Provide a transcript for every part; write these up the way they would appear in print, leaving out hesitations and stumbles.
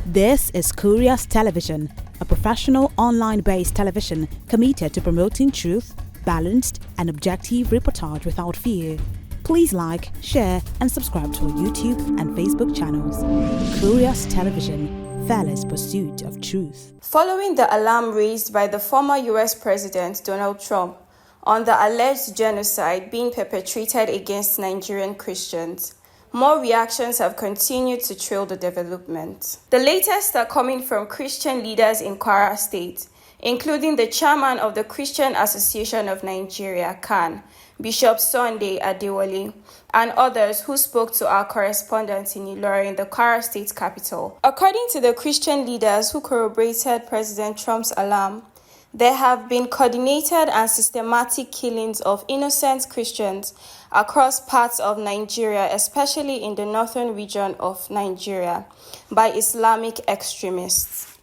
This is Curious Television, a professional online-based television committed to promoting truth, balanced and objective reportage without fear. Please like, share and subscribe to our YouTube and Facebook channels. Curious Television, fearless pursuit of truth. Following the alarm raised by the former US President Donald Trump on the alleged genocide being perpetrated against Nigerian Christians, more reactions have continued to trail the development. The latest are coming from Christian leaders in Kwara State, including the chairman of the Christian Association of Nigeria, CAN, Bishop Sunday Adewole, and others who spoke to our correspondent in Ilorin, the Kwara State capital. According to the Christian leaders who corroborated President Trump's alarm, there have been coordinated and systematic killings of innocent Christians across parts of Nigeria, especially in the northern region of Nigeria, by Islamic extremists.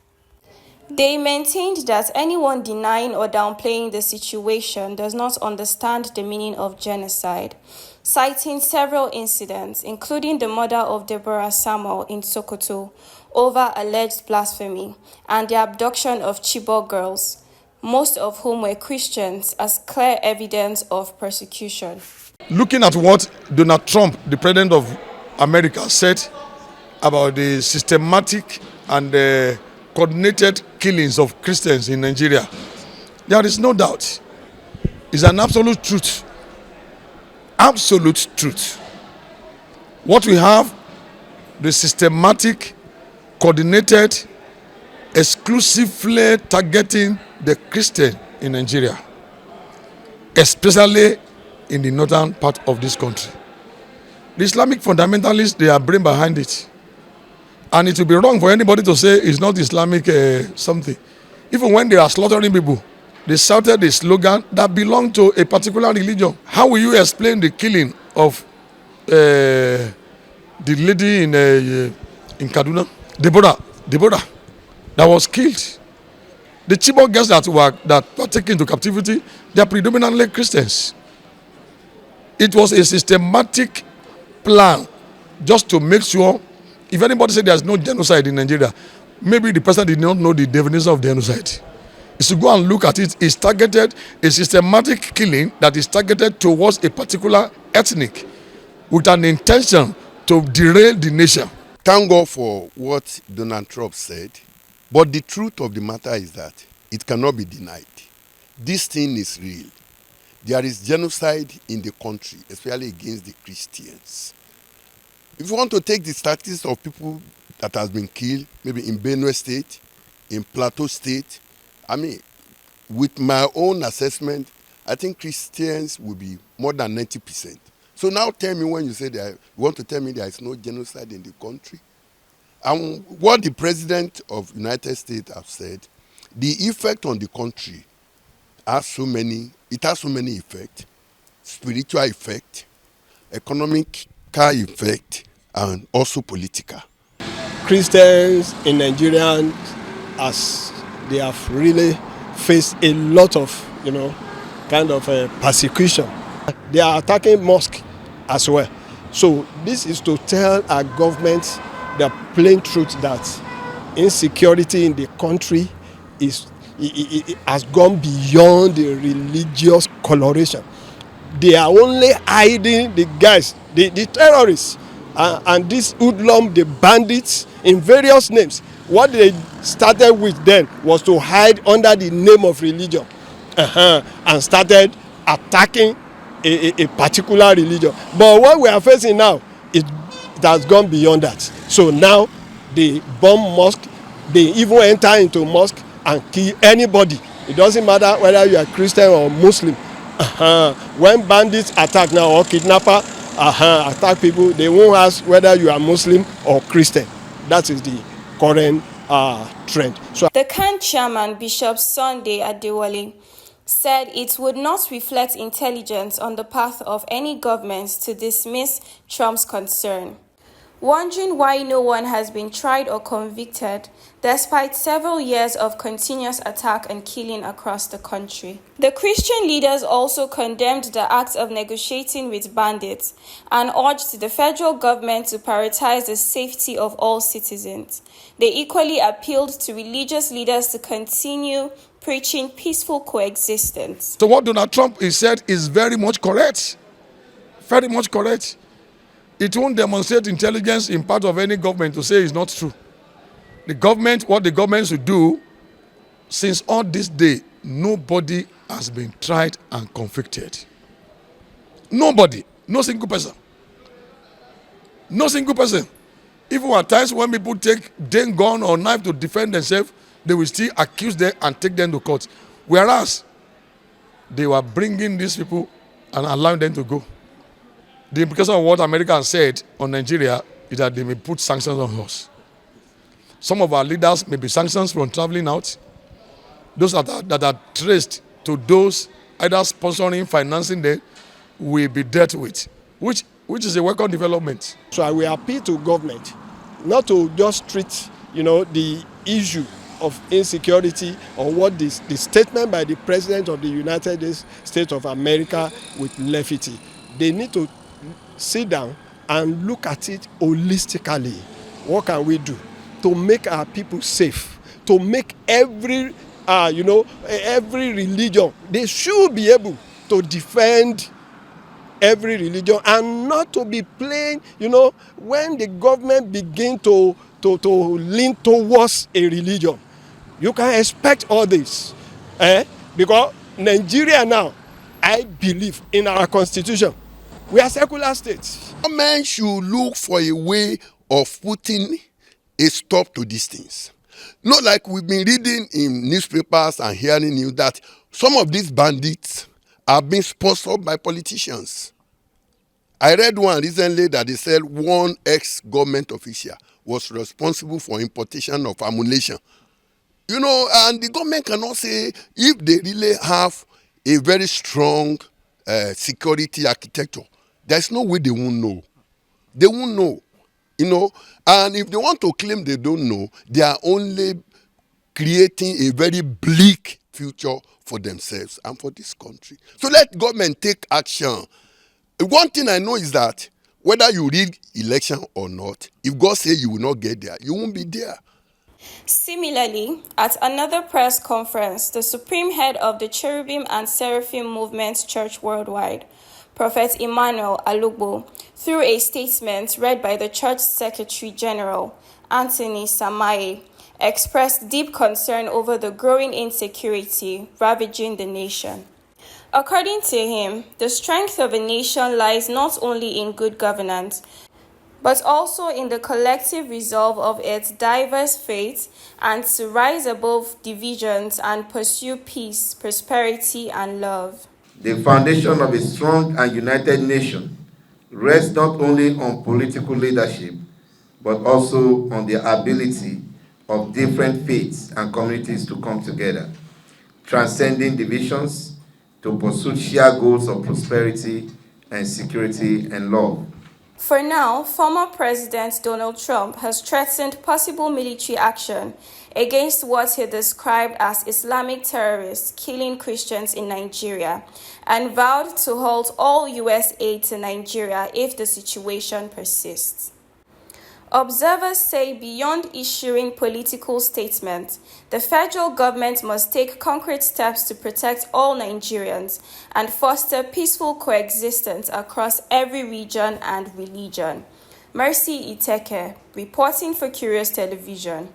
They maintained that anyone denying or downplaying the situation does not understand the meaning of genocide, citing several incidents, including the murder of Deborah Samuel in Sokoto over alleged blasphemy and the abduction of Chibok girls, most of whom were Christians, as clear evidence of persecution. Looking at what Donald Trump, the president of America, said about the systematic and coordinated killings of Christians in Nigeria, there is no doubt. It's an absolute truth. Absolute truth. What we have, the systematic, coordinated, exclusively targeting the Christian in Nigeria, especially in the northern part of this country. The Islamic fundamentalists, they are brain behind it. And it will be wrong for anybody to say it's not Islamic something. Even when they are slaughtering people, they shouted the slogan that belonged to a particular religion. How will you explain the killing of the lady in Kaduna? Deborah, that was killed. The Chibok girls that were taken to captivity, they are predominantly Christians. It was a systematic plan just to make sure, if anybody said there's no genocide in Nigeria, maybe the person did not know the definition of genocide. You should go and look at it. It's targeted, a systematic killing that is targeted towards a particular ethnic with an intention to derail the nation. Thank God for what Donald Trump said, but the truth of the matter is that it cannot be denied. This thing is real. There is genocide in the country, especially against the Christians. If you want to take the statistics of people that has been killed, maybe in Benue State, in Plateau State, with my own assessment, I think Christians will be more than 90%. So now tell me, when you say that, you want to tell me there is no genocide in the country? And what the President of the United States have said, the effect on the country has so many effects: spiritual effect, economic effect, and also political. Christians in Nigeria, as they have really faced a lot of, persecution. They are attacking mosques as well. So this is to tell our government the plain truth that insecurity in the country it has gone beyond the religious coloration. They are only hiding the guys, the terrorists, and this hoodlum, the bandits, in various names. What they started with then was to hide under the name of religion, and started attacking a particular religion. But what we are facing now, it has gone beyond that. So now they bomb mosque, they even enter into mosque and kill anybody. It doesn't matter whether you are Christian or Muslim. When bandits attack now, or kidnapper attack people, they won't ask whether you are Muslim or Christian. That is the current trend. So the CAN chairman, Bishop Sunday Adewole, said it would not reflect intelligence on the path of any government to dismiss Trump's concern. wondering why no one has been tried or convicted despite several years of continuous attack and killing across the country. The Christian leaders also condemned the act of negotiating with bandits and urged the federal government to prioritize the safety of all citizens. They equally appealed to religious leaders to continue preaching peaceful coexistence. So what Donald Trump has said is very much correct. Very much correct. It won't demonstrate intelligence in part of any government to say it's not true. The government, what the government should do, since on this day, nobody has been tried and convicted. Nobody. No single person. No single person. Even at times when people take gun or knife to defend themselves, they will still accuse them and take them to court. Whereas they were bringing these people and allowing them to go. The implication of what America has said on Nigeria is that they may put sanctions on us. Some of our leaders may be sanctions from traveling out. Those that are traced to those either sponsoring, financing them, will be dealt with, which is a welcome development. So I will appeal to government not to just treat, the issue of insecurity or what the statement by the President of the United States of America with levity. They need to sit down and look at it holistically. What can we do to make our people safe? To make every religion, they should be able to defend every religion and not to be playing, when the government begin to lean towards a religion. You can expect all this. Because Nigeria now, I believe in our constitution, we are secular states. Government should look for a way of putting a stop to these things. Not like we've been reading in newspapers and hearing news that some of these bandits are being sponsored by politicians. I read one recently that they said one ex-government official was responsible for importation of ammunition. And the government cannot say if they really have a very strong security architecture. There's no way they won't know. They won't know, And if they want to claim they don't know, they are only creating a very bleak future for themselves and for this country. So let government take action. One thing I know is that whether you rig election or not, if God says you will not get there, you won't be there. Similarly, at another press conference, the Supreme Head of the Cherubim and Seraphim Movement Church Worldwide, Prophet Emmanuel Alugbo, through a statement read by the Church Secretary General, Anthony Samaye, expressed deep concern over the growing insecurity ravaging the nation. According to him, the strength of a nation lies not only in good governance, but also in the collective resolve of its diverse faiths and to rise above divisions and pursue peace, prosperity, and love. The foundation of a strong and united nation rests not only on political leadership, but also on the ability of different faiths and communities to come together, transcending divisions to pursue shared goals of prosperity and security and love. For now, former President Donald Trump has threatened possible military action against what he described as Islamic terrorists killing Christians in Nigeria and vowed to halt all U.S. aid to Nigeria if the situation persists. Observers say beyond issuing political statements, the federal government must take concrete steps to protect all Nigerians and foster peaceful coexistence across every region and religion. Mercy Iteke, reporting for Curious Television.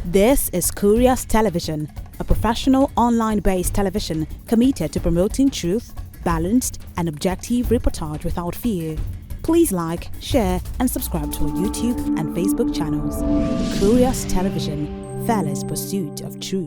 This is Curious Television, a professional online-based television committed to promoting truth, balanced and objective reportage without fear. Please like, share and subscribe to our YouTube and Facebook channels. Curious Television, fearless pursuit of truth.